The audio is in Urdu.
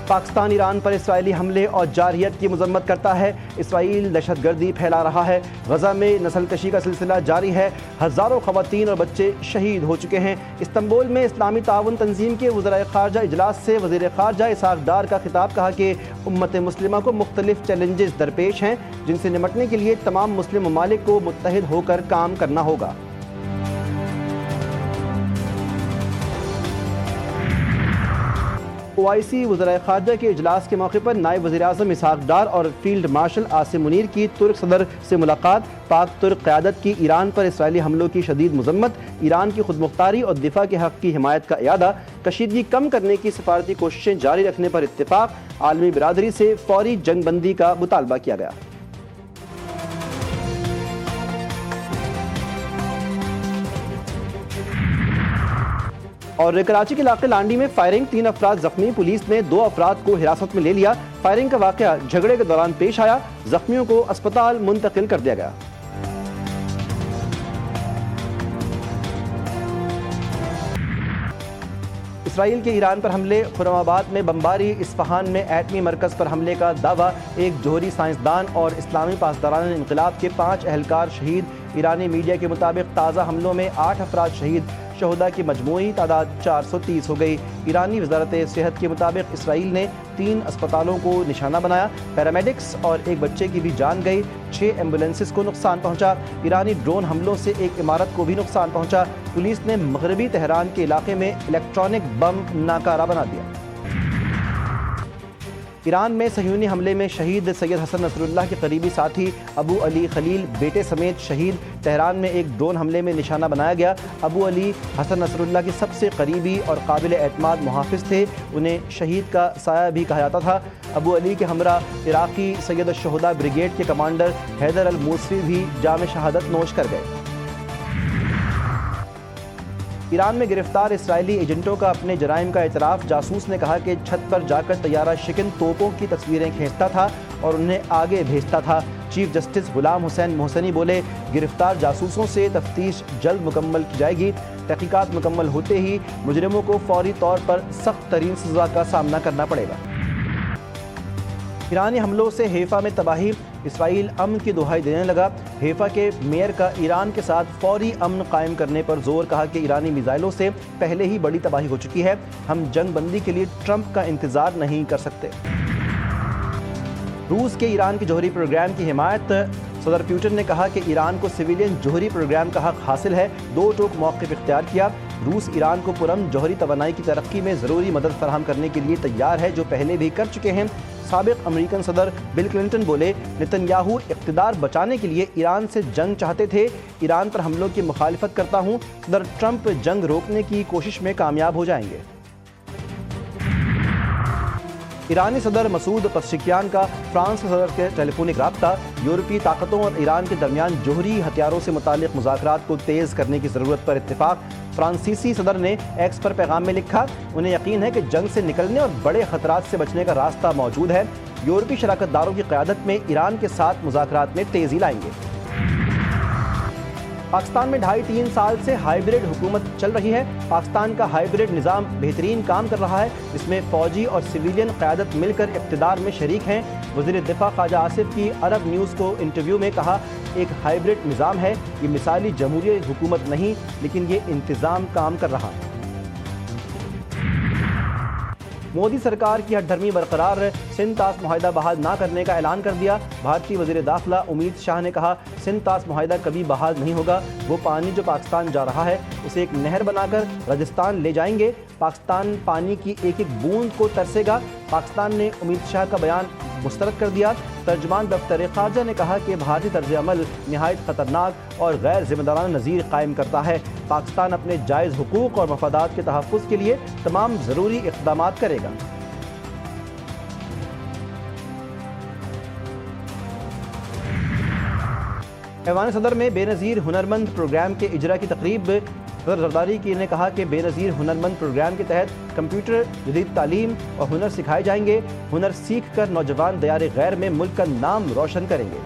پاکستان ایران پر اسرائیلی حملے اور جارحیت کی مذمت کرتا ہے۔ اسرائیل دہشت گردی پھیلا رہا ہے۔ غزہ میں نسل کشی کا سلسلہ جاری ہے۔ ہزاروں خواتین اور بچے شہید ہو چکے ہیں۔ استنبول میں اسلامی تعاون تنظیم کے وزرائے خارجہ اجلاس سے وزیر خارجہ اسحاق ڈار کا خطاب، کہا کہ امت مسلمہ کو مختلف چیلنجز درپیش ہیں جن سے نمٹنے کے لیے تمام مسلم ممالک کو متحد ہو کر کام کرنا ہوگا۔ OIC وزرائے خارجہ کے اجلاس کے موقع پر نائب وزیر اعظم اسحاق ڈار اور فیلڈ مارشل عاصم منیر کی ترک صدر سے ملاقات۔ پاک ترک قیادت کی ایران پر اسرائیلی حملوں کی شدید مذمت، ایران کی خود مختاری اور دفاع کے حق کی حمایت کا اعادہ، کشیدگی کم کرنے کی سفارتی کوششیں جاری رکھنے پر اتفاق، عالمی برادری سے فوری جنگ بندی کا مطالبہ کیا گیا۔ اور کراچی کے علاقے لانڈی میں فائرنگ، 3 افراد زخمی، پولیس نے 2 افراد کو حراست میں لے لیا۔ فائرنگ کا واقعہ جھگڑے کے دوران پیش آیا، زخمیوں کو اسپتال منتقل کر دیا گیا۔ اسرائیل کے ایران پر حملے، خرم آباد میں بمباری، اصفہان میں ایٹمی مرکز پر حملے کا دعویٰ، ایک جوہری سائنسدان اور اسلامی پاسداران انقلاب کے 5 اہلکار شہید۔ ایرانی میڈیا کے مطابق تازہ حملوں میں 8 افراد شہید، شہداء کی مجموعی تعداد 430 ہو گئی۔ ایرانی وزارت صحت کے مطابق اسرائیل نے 3 اسپتالوں کو نشانہ بنایا، پیرامیڈکس اور ایک بچے کی بھی جان گئی، 6 ایمبولینسز کو نقصان پہنچا۔ ایرانی ڈرون حملوں سے ایک عمارت کو بھی نقصان پہنچا۔ پولیس نے مغربی تہران کے علاقے میں الیکٹرانک بم ناکارہ بنا دیا۔ ایران میں صہیونی حملے میں شہید سید حسن نصر اللہ کے قریبی ساتھی ابو علی خلیل بیٹے سمیت شہید۔ تہران میں ایک ڈرون حملے میں نشانہ بنایا گیا۔ ابو علی حسن نصر اللہ کے سب سے قریبی اور قابل اعتماد محافظ تھے، انہیں شہید کا سایہ بھی کہا جاتا تھا۔ ابو علی کے ہمراہ عراقی سید الشہداء بریگیڈ کے کمانڈر حیدر الموسوی بھی جام شہادت نوش کر گئے۔ ایران میں گرفتار اسرائیلی ایجنٹوں کا اپنے جرائم کا اعتراف، جاسوس نے کہا کہ چھت پر جا کر طیارہ شکن توپوں کی تصویریں کھینچتا تھا اور انہیں آگے بھیجتا تھا۔ چیف جسٹس غلام حسین محسنی بولے، گرفتار جاسوسوں سے تفتیش جلد مکمل کی جائے گی، تحقیقات مکمل ہوتے ہی مجرموں کو فوری طور پر سخت ترین سزا کا سامنا کرنا پڑے گا۔ ایرانی حملوں سے حیفا میں تباہی، اسرائیل امن کی دہائی دینے لگا۔ حیفا کے میئر کا ایران کے ساتھ فوری امن قائم کرنے پر زور، کہا کہ ایرانی میزائلوں سے پہلے ہی بڑی تباہی ہو چکی ہے، ہم جنگ بندی کے لیے ٹرمپ کا انتظار نہیں کر سکتے۔ روس کے ایران کے جوہری پروگرام کی حمایت، صدر پیوٹن نے کہا کہ ایران کو سویلین جوہری پروگرام کا حق حاصل ہے، 2 ٹوک موقف اختیار کیا۔ روس ایران کو پرامن جوہری توانائی کی ترقی میں ضروری مدد فراہم کرنے کے لیے تیار ہے، جو پہلے بھی کر چکے ہیں۔ سابق امریکن صدر بل کلنٹن بولے، نتن یاہو اقتدار بچانے کے لیے ایران سے جنگ چاہتے تھے، ایران پر حملوں کی مخالفت کرتا ہوں، صدر ٹرمپ جنگ روکنے کی کوشش میں کامیاب ہو جائیں گے۔ ایرانی صدر مسعود پزشکیان کا فرانس کے صدر کے ٹیلی فونک رابطہ، یورپی طاقتوں اور ایران کے درمیان جوہری ہتھیاروں سے متعلق مذاکرات کو تیز کرنے کی ضرورت پر اتفاق۔ فرانسیسی صدر نے ایکس پر پیغام میں لکھا، انہیں یقین ہے کہ جنگ سے نکلنے اور بڑے خطرات سے بچنے کا راستہ موجود ہے، یورپی شراکت داروں کی قیادت میں ایران کے ساتھ مذاکرات میں تیزی لائیں گے۔ پاکستان میں 2.5-3 سال سے ہائیبرڈ حکومت چل رہی ہے۔ پاکستان کا ہائیبرڈ نظام بہترین کام کر رہا ہے، اس میں فوجی اور سویلین قیادت مل کر اقتدار میں شریک ہیں۔ وزیر دفاع خواجہ آصف کی عرب نیوز کو انٹرویو میں کہا، ایک ہائیبرڈ نظام ہے، یہ مثالی جمہوری حکومت نہیں، لیکن یہ انتظام کام کر رہا ہے۔ مودی سرکار کی ہٹ دھرمی برقرار، سندھ طاس معاہدہ بحال نہ کرنے کا اعلان کر دیا۔ بھارتی وزیر داخلہ امید شاہ نے کہا، سندھ طاس معاہدہ کبھی بحال نہیں ہوگا، وہ پانی جو پاکستان جا رہا ہے اسے ایک نہر بنا کر راجستھان لے جائیں گے، پاکستان پانی کی ایک ایک بوند کو ترسے گا۔ پاکستان نے امید شاہ کا بیان مسترد کر دیا۔ ترجمان دفتر خارجہ نے کہا کہ بھارتی طرز عمل نہایت خطرناک اور غیر ذمہ دارانہ نظیر قائم کرتا ہے، پاکستان اپنے جائز حقوق اور مفادات کے تحفظ کے لیے تمام ضروری اقدامات کرے گا۔ ایوان صدر میں بے نظیر ہنرمند پروگرام کے اجرا کی تقریب، صدر زرداری کی نے کہا کہ بے نظیر ہنرمند پروگرام کے تحت کمپیوٹر، جدید تعلیم اور ہنر سکھائے جائیں گے، ہنر سیکھ کر نوجوان دیار غیر میں ملک کا نام روشن کریں گے۔